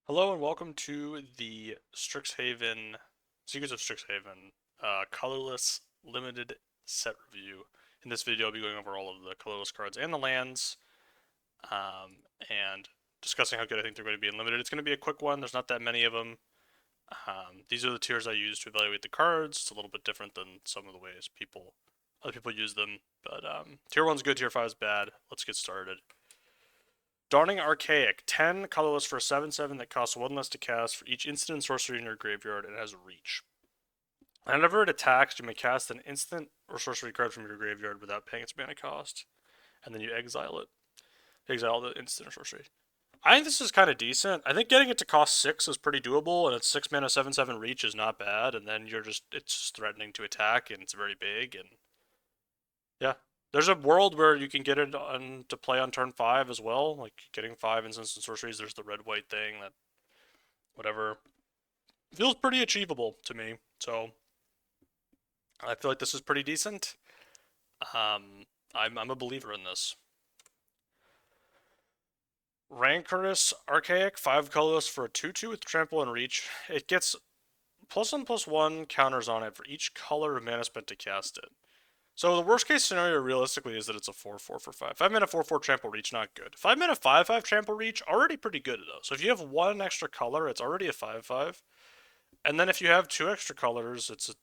Hello and welcome to the Strixhaven, Secrets of Strixhaven, Colorless Limited Set Review. In this video, I'll be going over all of the colorless cards and the lands, and discussing how good I think they're going to be in Limited. It's going to be a quick one, there's not that many of them. These are the tiers I use to evaluate the cards. It's a little bit different than some of the ways other people use them, but tier 1's good, tier 5 is bad. Let's get started. Dawning Archaic, 10 colorless for a 7/7 that costs 1 less to cast for each instant and sorcery in your graveyard and has reach. Whenever it attacks, you may cast an instant or sorcery card from your graveyard without paying its mana cost, and then you exile it. Exile the instant or sorcery. I think this is kind of decent. I think getting it to cost 6 is pretty doable, and its 6 mana 7/7 reach is not bad, and then it's just threatening to attack, and it's very big, and yeah. There's a world where you can get it on to play on turn 5 as well, like getting 5 instants and sorceries. There's the red-white thing that, whatever, feels pretty achievable to me. So I feel like this is pretty decent. I'm a believer in this. Rancorous Archaic, 5 colorless for a 2/2 with trample and reach. It gets +1/+1 counters on it for each color of mana spent to cast it. So the worst case scenario realistically is that it's a 4/4 for 5. 5 mana 4/4 trample reach, not good. 5 mana 5/5 trample reach, already pretty good though. So if you have one extra color, it's already a 5/5. And then if you have two extra colors, it's a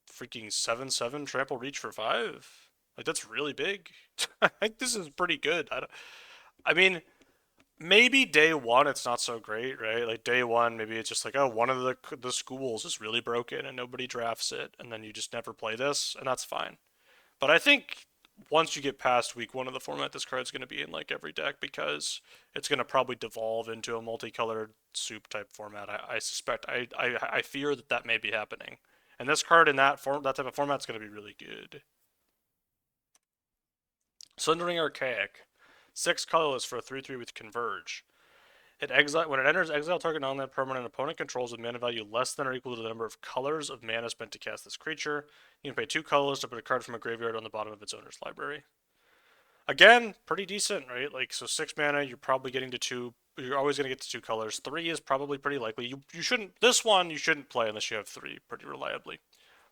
freaking 7/7 trample reach for 5. Like that's really big. I think this is pretty good. I mean, maybe day one it's not so great, right? Like day one, maybe it's just like, oh, one of the schools is really broken and nobody drafts it, and then you just never play this, and that's fine. But I think once you get past week one of the format, this card's going to be in like every deck because it's going to probably devolve into a multicolored soup type format. I suspect, I fear that may be happening, and this card in that type of format is going to be really good. Sundering Archaic, 6 colorless for a 3/3 with Converge. When it enters, exile target non-land permanent opponent controls with mana value less than or equal to the number of colors of mana spent to cast this creature. You can pay 2 colorless to put a card from a graveyard on the bottom of its owner's library. Again, pretty decent, right? Like, so 6 mana, you're probably getting to 2. You're always going to get to 2 colors. 3 is probably pretty likely. You shouldn't. This one you shouldn't play unless you have 3 pretty reliably.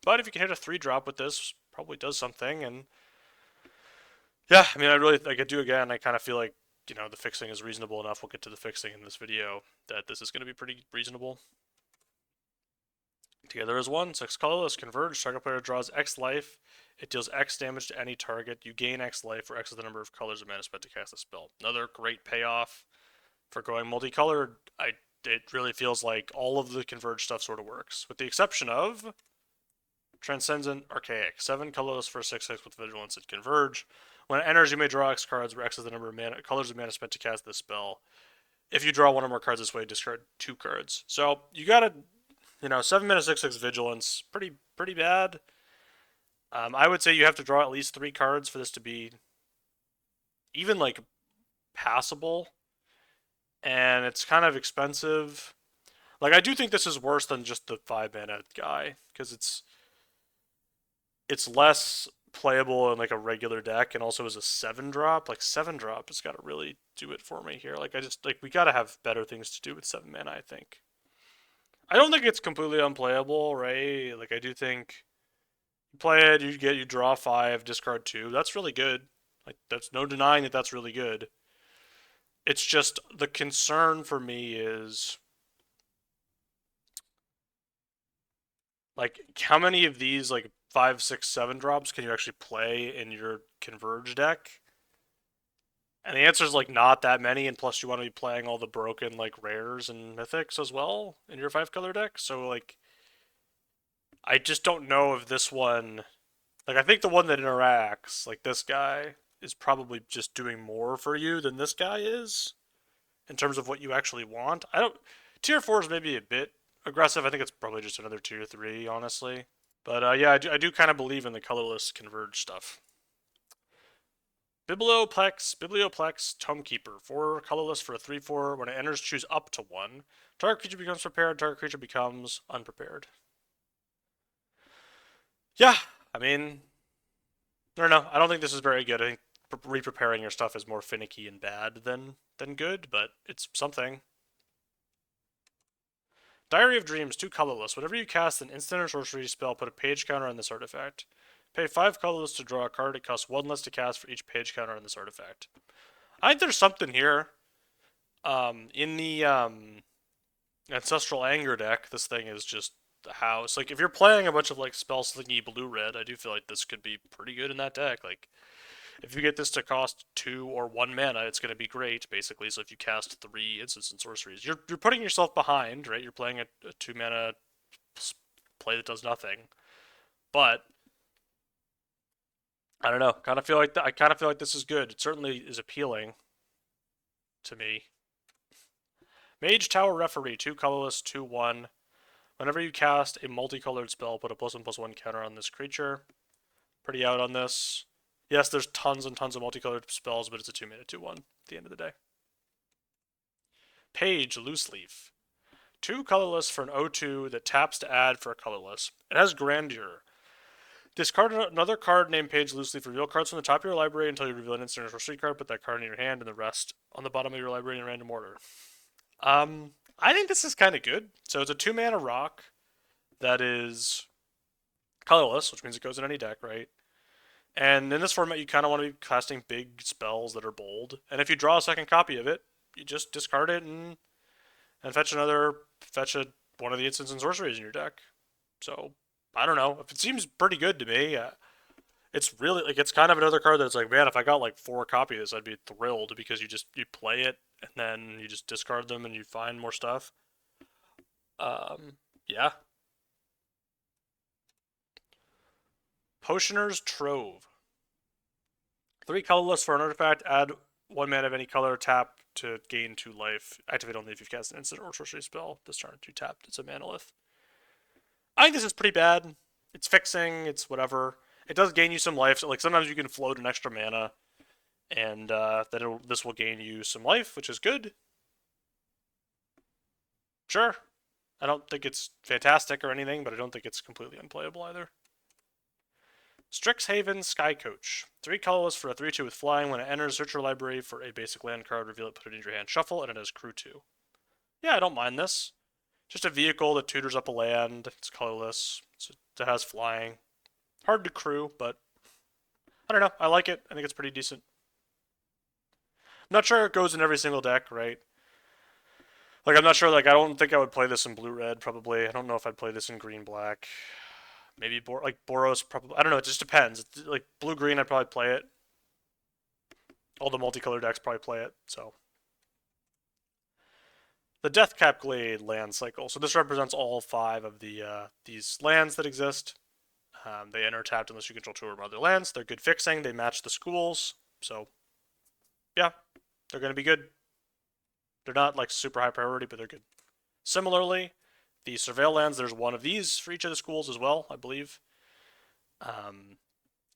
But if you can hit a 3-drop with this, probably does something. And yeah, I mean, I do again. I kind of feel like the fixing is reasonable enough. We'll get to the fixing in this video. That this is going to be pretty reasonable. Together as one, 6 colorless, converge. Target player draws X life. It deals X damage to any target. You gain X life, where X is the number of colors of mana spent to cast a spell. Another great payoff for going multicolored. It really feels like all of the converge stuff sort of works, with the exception of Transcendent Archaic. 7 colorless for 6/6 with vigilance and converge. When it enters, you may draw X cards, where X is the number of colors of mana spent to cast this spell. If you draw one or more cards this way, discard 2 cards. So you gotta 7 mana 6/6 vigilance, pretty bad. I would say you have to draw at least 3 cards for this to be even like passable, and it's kind of expensive. Like I do think this is worse than just the 5 mana guy because it's less playable in like a regular deck, and also as a 7-drop. Like 7-drop has got to really do it for me here. Like we gotta have better things to do with 7 mana. I think. I don't think it's completely unplayable, right? Like I do think you play it, you draw 5, discard 2. That's really good. Like that's no denying that that's really good. It's just the concern for me is like how many of these like 5, 6, 7 drops can you actually play in your converge deck? And the answer is like not that many, and plus you want to be playing all the broken like rares and mythics as well in your 5 color deck. So like I just don't know if this one, like I think the one that interacts, like this guy, is probably just doing more for you than this guy is in terms of what you actually want. I don't. Tier 4 is maybe a bit aggressive. I think it's probably just another tier 3, honestly. But yeah, I do kind of believe in the colorless converge stuff. Biblioplex, Tomekeeper. 4 colorless for a 3/4. When it enters, choose up to 1. Target creature becomes prepared, target creature becomes unprepared. Yeah, I mean, I don't know. I don't think this is very good. I think re-preparing your stuff is more finicky and bad than good, but it's something. Diary of Dreams, 2 colorless. Whenever you cast an instant or sorcery spell, put a page counter on this artifact. Pay 5 colorless to draw a card. It costs 1 less to cast for each page counter on this artifact. I think there's something here. In the Ancestral Anger deck, this thing is just the house. Like, if you're playing a bunch of like spell slingy blue-red, I do feel like this could be pretty good in that deck. Like, if you get this to cost 2 or 1 mana, it's going to be great, basically. So if you cast 3 instants and sorceries, you're putting yourself behind, right? You're playing a 2 mana play that does nothing. But I don't know. I kind of feel like this is good. It certainly is appealing to me. Mage Tower Referee, 2 colorless, 2/1. Whenever you cast a multicolored spell, put a +1/+1 counter on this creature. Pretty out on this. Yes, there's tons and tons of multicolored spells, but it's a 2-mana 2/1 at the end of the day. Page Loose Leaf. 2 colorless for an 0/2 that taps to add for a colorless. It has Grandeur. Discard another card named Page Loose Leaf. Reveal cards from the top of your library until you reveal an instant or sorcery card. Put that card in your hand and the rest on the bottom of your library in random order. I think this is kind of good. So it's a 2-mana rock that is colorless, which means it goes in any deck, right? And in this format, you kind of want to be casting big spells that are bold. And if you draw a second copy of it, you just discard it and fetch one of the instants and sorceries in your deck. So I don't know. It seems pretty good to me. It's really like it's kind of another card that's like, man, if I got like 4 copies of this, I'd be thrilled because you play it and then you just discard them and you find more stuff. Yeah. Potioner's Trove. 3 colorless for an artifact. Add 1 mana of any color. Tap to gain 2 life. Activate only if you've cast an instant or sorcery spell. This turn, 2 tapped. It's a manolith. I think this is pretty bad. It's fixing. It's whatever. It does gain you some life. So like sometimes you can float an extra mana, and then this will gain you some life, which is good. Sure. I don't think it's fantastic or anything, but I don't think it's completely unplayable either. Strixhaven Sky Coach. 3 colorless for a 3/2 with flying. When it enters, search your library for a basic land card, reveal it, put it in your hand, shuffle, and it has crew 2. Yeah, I don't mind this. Just a vehicle that tutors up a land. It's colorless. It has flying. Hard to crew, but I don't know. I like it. I think it's pretty decent. I'm not sure it goes in every single deck, right? Like, I'm not sure, like, I don't think I would play this in blue-red, probably. I don't know if I'd play this in green-black. Maybe, Boros, probably. I don't know, it just depends. Like, blue-green, I'd probably play it. All the multicolored decks probably play it, so. The Deathcap Glade land cycle. So this represents all 5 of these lands that exist. They enter tapped unless you control 2 or more other lands. They're good fixing. They match the schools. So, yeah, they're going to be good. They're not like super high priority, but they're good. Similarly, the Surveil lands, there's 1 of these for each of the schools as well, I believe.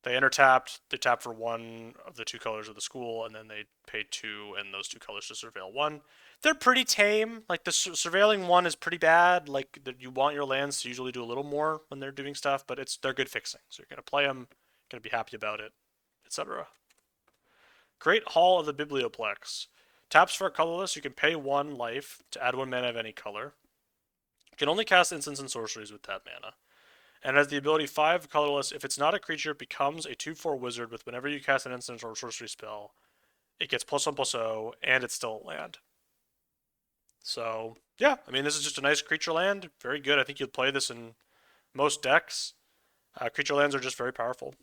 They enter tapped. They tap for 1 of the 2 colors of the school, and then they pay 2 and those 2 colors to surveil 1. They're pretty tame. Like the surveilling 1 is pretty bad. Like you want your lands to usually do a little more when they're doing stuff, but they're good fixing. So you're gonna play them, gonna be happy about it, etc. Great Hall of the Biblioplex. Taps for a colorless. You can pay 1 life to add 1 mana of any color. You can only cast instants and sorceries with that mana. And has the ability 5 colorless. If it's not a creature, it becomes a 2/4 wizard with whenever you cast an instant or sorcery spell, it gets +1/+0, and it's still a land. So, yeah, I mean, this is just a nice creature land. Very good. I think you'd play this in most decks. Creature lands are just very powerful.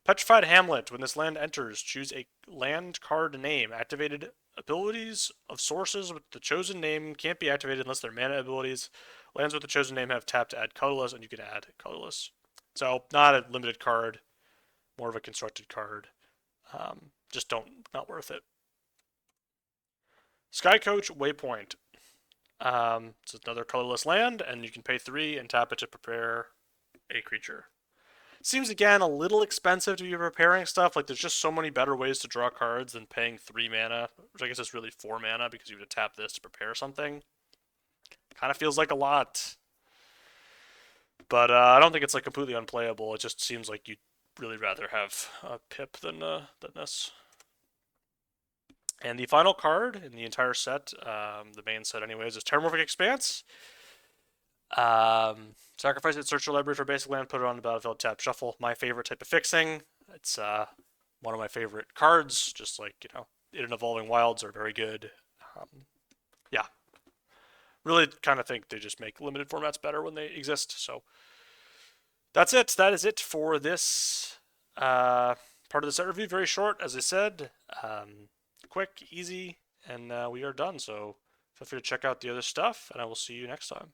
Petrified Hamlet. When this land enters, choose a land card name. Activated abilities of sources with the chosen name can't be activated unless they're mana abilities. Lands with the chosen name have tap to add colorless, and you can add colorless. So, not a limited card, more of a constructed card. Just not worth it. Sky Coach Waypoint. It's another colorless land, and you can pay 3 and tap it to prepare a creature. Seems again a little expensive to be preparing stuff. Like there's just so many better ways to draw cards than paying 3 mana, which I guess is really 4 mana because you have to tap this to prepare something. Kind of feels like a lot, but I don't think it's like completely unplayable. It just seems like you'd really rather have a pip than this. And the final card in the entire set, the main set anyways, is Terramorphic Expanse. Sacrifice it, search your library for basic land, put it on the battlefield, tap, shuffle. My favorite type of fixing. It's one of my favorite cards, just like, in an Evolving Wilds are very good. Yeah, really kind of think they just make limited formats better when they exist. So that's it. That is it for this part of the set review. Very short, as I said. Quick, easy, and we are done. So feel free to check out the other stuff, and I will see you next time.